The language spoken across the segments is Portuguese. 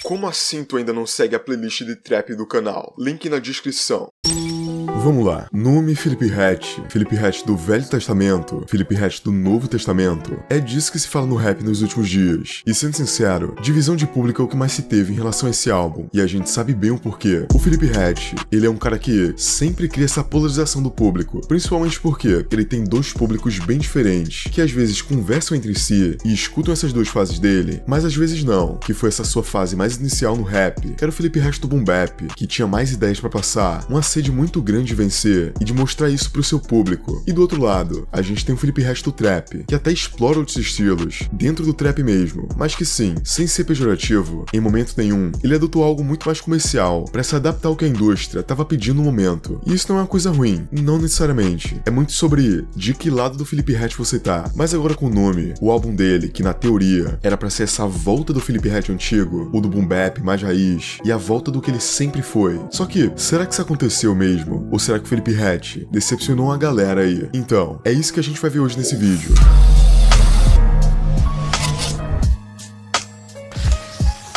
Como assim tu ainda não segue a playlist de trap do canal? Link na descrição. Vamos lá. Nome Felipe Ret. Felipe Ret do Velho Testamento. Felipe Ret do Novo Testamento. É disso que se fala no rap nos últimos dias. E sendo sincero, divisão de público é o que mais se teve em relação a esse álbum. E a gente sabe bem o porquê. O Felipe Ret, ele é um cara que sempre cria essa polarização do público. Principalmente porque ele tem dois públicos bem diferentes, que às vezes conversam entre si e escutam essas duas fases dele, mas às vezes não, que foi essa sua fase mais inicial no rap, que era o Felipe Ret do Boom Bap, que tinha mais ideias pra passar, uma sede muito grande de vencer e de mostrar isso pro seu público. E do outro lado, a gente tem o Felipe Ret do Trap, que até explora outros estilos, dentro do trap mesmo, mas que sim, sem ser pejorativo, em momento nenhum, ele adotou algo muito mais comercial, pra se adaptar ao que a indústria tava pedindo no momento. E isso não é uma coisa ruim, não necessariamente. É muito sobre de que lado do Felipe Ret você tá. Mas agora com o nome, o álbum dele, que na teoria era pra ser essa volta do Felipe Ret antigo, o do Boom Bap mais raiz, e a volta do que ele sempre foi. Só que, será que isso aconteceu mesmo? Ou será que o Felipe Ret decepcionou a galera aí? Então, é isso que a gente vai ver hoje nesse vídeo.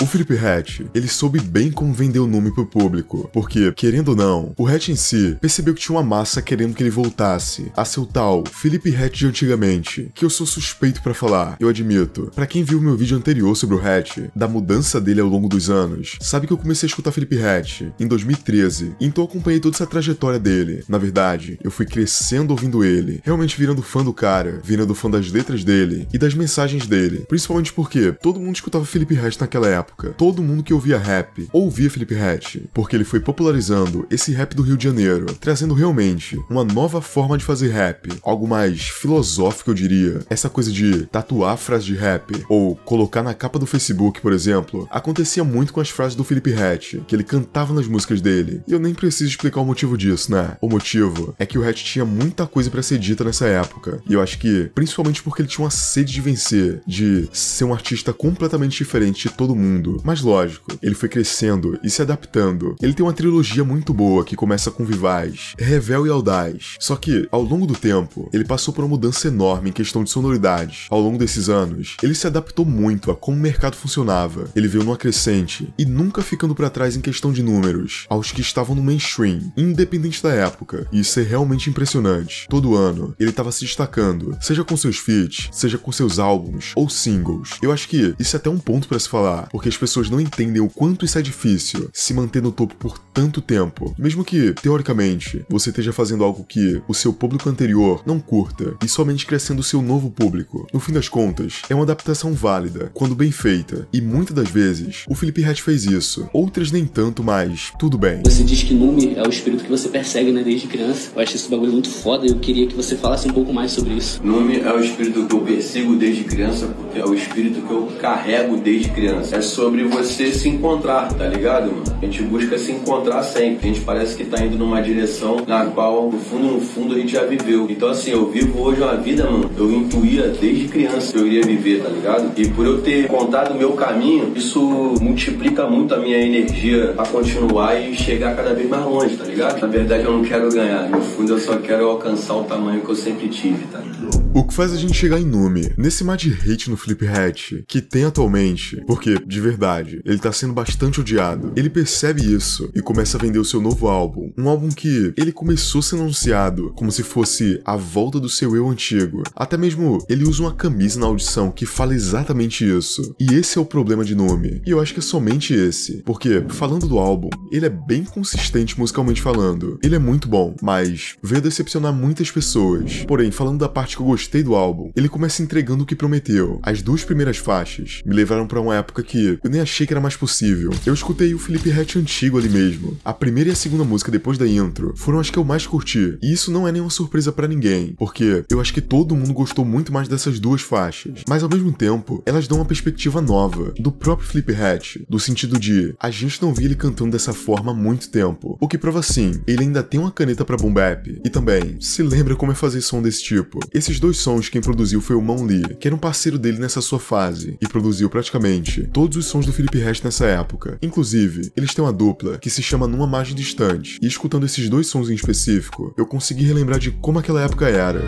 O Felipe Ret, ele soube bem como vender o nome pro público, porque, querendo ou não, o Ret em si percebeu que tinha uma massa querendo que ele voltasse a ser o tal Felipe Ret de antigamente, que eu sou suspeito pra falar, eu admito. Pra quem viu meu vídeo anterior sobre o Ret, da mudança dele ao longo dos anos, sabe que eu comecei a escutar Felipe Ret em 2013, então eu acompanhei toda essa trajetória dele. Na verdade, eu fui crescendo ouvindo ele, realmente virando fã do cara, virando fã das letras dele e das mensagens dele, principalmente porque todo mundo escutava Felipe Ret naquela época. Todo mundo que ouvia rap, ouvia Felipe Ret, porque ele foi popularizando esse rap do Rio de Janeiro, trazendo realmente uma nova forma de fazer rap, algo mais filosófico eu diria. Essa coisa de tatuar frase de rap, ou colocar na capa do Facebook, por exemplo, acontecia muito com as frases do Felipe Ret, que ele cantava nas músicas dele, e eu nem preciso explicar o motivo disso, né? O motivo é que o Ret tinha muita coisa pra ser dita nessa época, e eu acho que, principalmente porque ele tinha uma sede de vencer, de ser um artista completamente diferente de todo mundo. Mas lógico, ele foi crescendo e se adaptando. Ele tem uma trilogia muito boa que começa com Vivaz, Revel e Audaz. Só que, ao longo do tempo, ele passou por uma mudança enorme em questão de sonoridade. Ao longo desses anos, ele se adaptou muito a como o mercado funcionava. Ele veio numa crescente e nunca ficando pra trás em questão de números, aos que estavam no mainstream, independente da época. E isso é realmente impressionante. Todo ano, ele tava se destacando, seja com seus feats, seja com seus álbuns ou singles. Eu acho que isso é até um ponto pra se falar, porque as pessoas não entendem o quanto isso é difícil, se manter no topo por tanto tempo. Mesmo que, teoricamente, você esteja fazendo algo que o seu público anterior não curta, e somente crescendo o seu novo público. No fim das contas, é uma adaptação válida, quando bem feita, e muitas das vezes, o Felipe Ret fez isso. Outras nem tanto, mas tudo bem. Você diz que Nume é o espírito que você persegue, né, desde criança. Eu acho esse bagulho muito foda e eu queria que você falasse um pouco mais sobre isso. Nume é o espírito que eu persigo desde criança, porque é o espírito que eu carrego desde criança. É sobre você se encontrar, tá ligado, mano? A gente busca se encontrar sempre. A gente parece que tá indo numa direção na qual, no fundo, a gente já viveu. Então, assim, eu vivo hoje uma vida, mano, eu intuía desde criança que eu iria viver, tá ligado? E por eu ter contado o meu caminho, isso multiplica muito a minha energia pra continuar e chegar cada vez mais longe, tá ligado? Na verdade, eu não quero ganhar. No fundo, eu só quero alcançar o tamanho que eu sempre tive, tá ligado? O que faz a gente chegar em Nume, nesse mar de hate no Felipe Ret, que tem atualmente, porque, de verdade, ele tá sendo bastante odiado. Ele percebe isso e começa a vender o seu novo álbum. Um álbum que ele começou sendo anunciado como se fosse a volta do seu eu antigo. Até mesmo ele usa uma camisa na audição que fala exatamente isso. E esse é o problema de Nume. E eu acho que é somente esse. Porque, falando do álbum, ele é bem consistente musicalmente falando. Ele é muito bom, mas veio decepcionar muitas pessoas. Porém, falando da parte que eu gostei do álbum, ele começa entregando o que prometeu. As duas primeiras faixas me levaram pra uma época que eu nem achei que era mais possível. Eu escutei o Felipe Ret antigo ali mesmo. A primeira e a segunda música depois da intro foram as que eu mais curti. E isso não é nenhuma surpresa pra ninguém, porque eu acho que todo mundo gostou muito mais dessas duas faixas. Mas ao mesmo tempo, elas dão uma perspectiva nova do próprio Felipe Ret, do sentido de a gente não via ele cantando dessa forma há muito tempo. O que prova sim, ele ainda tem uma caneta pra Boom Bap. E também, se lembra como é fazer som desse tipo. Esses dois sons quem produziu foi o Mão Lee, que era um parceiro dele nessa sua fase, e produziu praticamente todos os sons do Felipe Ret nessa época. Inclusive, eles têm uma dupla que se chama Numa Margem Distante, e escutando esses dois sons em específico, eu consegui relembrar de como aquela época era.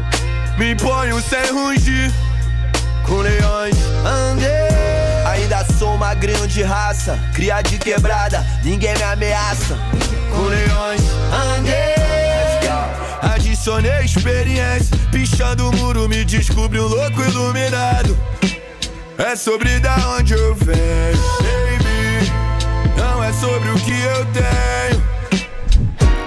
Me ponho sem rugir, com leões andei, ainda sou magrinho de raça, cria de quebrada, ninguém me ameaça. Com leões andei, adicionei experiência, pichando o muro me descobri um louco iluminado. É sobre da onde eu venho, baby, não é sobre o que eu tenho.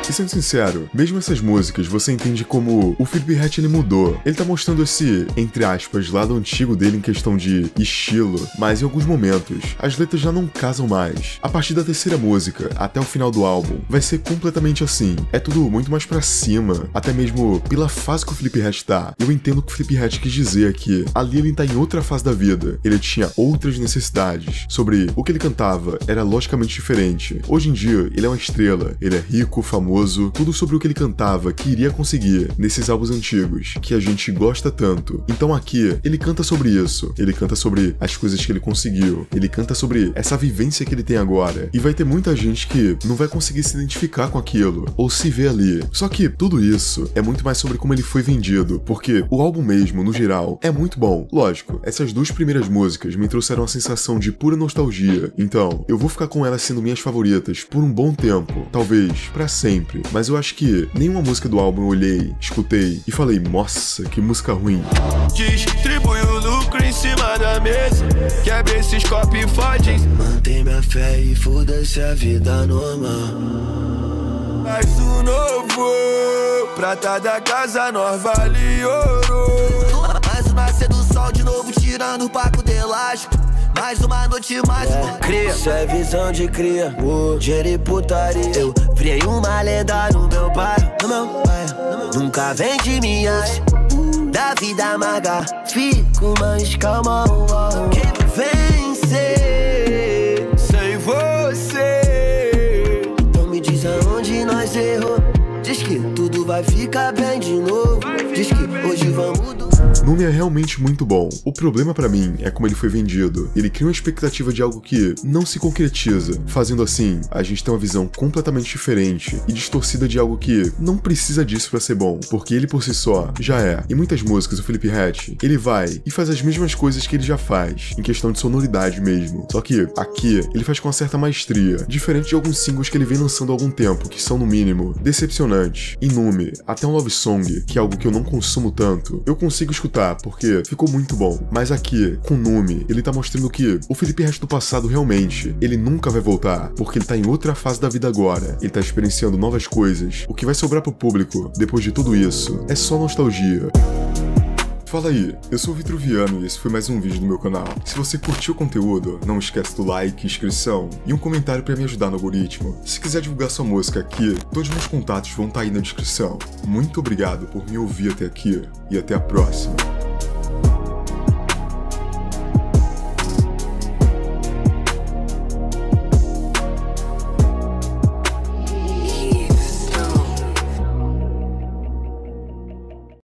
E sendo sincero, mesmo essas músicas você entende como o Felipe Ret ele mudou. Ele tá mostrando esse, entre aspas, lado antigo dele em questão de estilo, mas em alguns momentos as letras já não casam mais. A partir da terceira música até o final do álbum vai ser completamente assim. É tudo muito mais pra cima, até mesmo pela fase que o Felipe Ret tá. Eu entendo que o Felipe Ret quis dizer aqui. Ali ele tá em outra fase da vida, ele tinha outras necessidades. Sobre o que ele cantava era logicamente diferente. Hoje em dia ele é uma estrela, ele é rico, famoso, tudo sobre o que ele cantava que iria conseguir nesses álbuns antigos, que a gente gosta tanto. Então aqui, ele canta sobre isso, ele canta sobre as coisas que ele conseguiu, ele canta sobre essa vivência que ele tem agora, e vai ter muita gente que não vai conseguir se identificar com aquilo, ou se ver ali. Só que tudo isso é muito mais sobre como ele foi vendido, porque o álbum mesmo, no geral, é muito bom. Lógico, essas duas primeiras músicas me trouxeram uma sensação de pura nostalgia, então eu vou ficar com elas sendo minhas favoritas por um bom tempo, talvez pra sempre. Mas eu acho que nenhuma música do álbum eu olhei, escutei e falei, nossa, que música ruim. Distribui o lucro em cima da mesa, quebra esses copos e fode. Mantém minha fé e foda-se a vida normal. Mais um novo, prata da casa nós vale ouro. Mais uma sedução de novo, tirando o paco de elástico. Mais uma noite, mais uma cria. Isso é visão de cria, dinheiro e putaria. Eu criei uma lenda no meu bairro, nunca vem de minhas da vida amarga. Fico mais calma, quem vencer sem você? Então me diz aonde nós errou. Diz que tudo vai ficar bem de novo. Diz que hoje vamos do... Numi é realmente muito bom. O problema pra mim é como ele foi vendido. Ele cria uma expectativa de algo que não se concretiza. Fazendo assim, a gente tem uma visão completamente diferente e distorcida de algo que não precisa disso pra ser bom, porque ele por si só já é. Em muitas músicas, o Felipe Ret, ele vai e faz as mesmas coisas que ele já faz, em questão de sonoridade mesmo. Só que aqui, ele faz com uma certa maestria, diferente de alguns singles que ele vem lançando há algum tempo, que são no mínimo decepcionantes. Em Numi, até um love song, que é algo que eu não consumo tanto, eu consigo escutar porque ficou muito bom. Mas aqui, com Numi, ele tá mostrando que o Felipe Ret do passado realmente, ele nunca vai voltar, porque ele tá em outra fase da vida agora. Ele tá experienciando novas coisas. O que vai sobrar pro público, depois de tudo isso, é só nostalgia. Fala aí, eu sou o Vitruviano e esse foi mais um vídeo do meu canal. Se você curtiu o conteúdo, não esquece do like, inscrição e um comentário pra me ajudar no algoritmo. Se quiser divulgar sua música aqui, todos os meus contatos vão estar aí na descrição. Muito obrigado por me ouvir até aqui e até a próxima.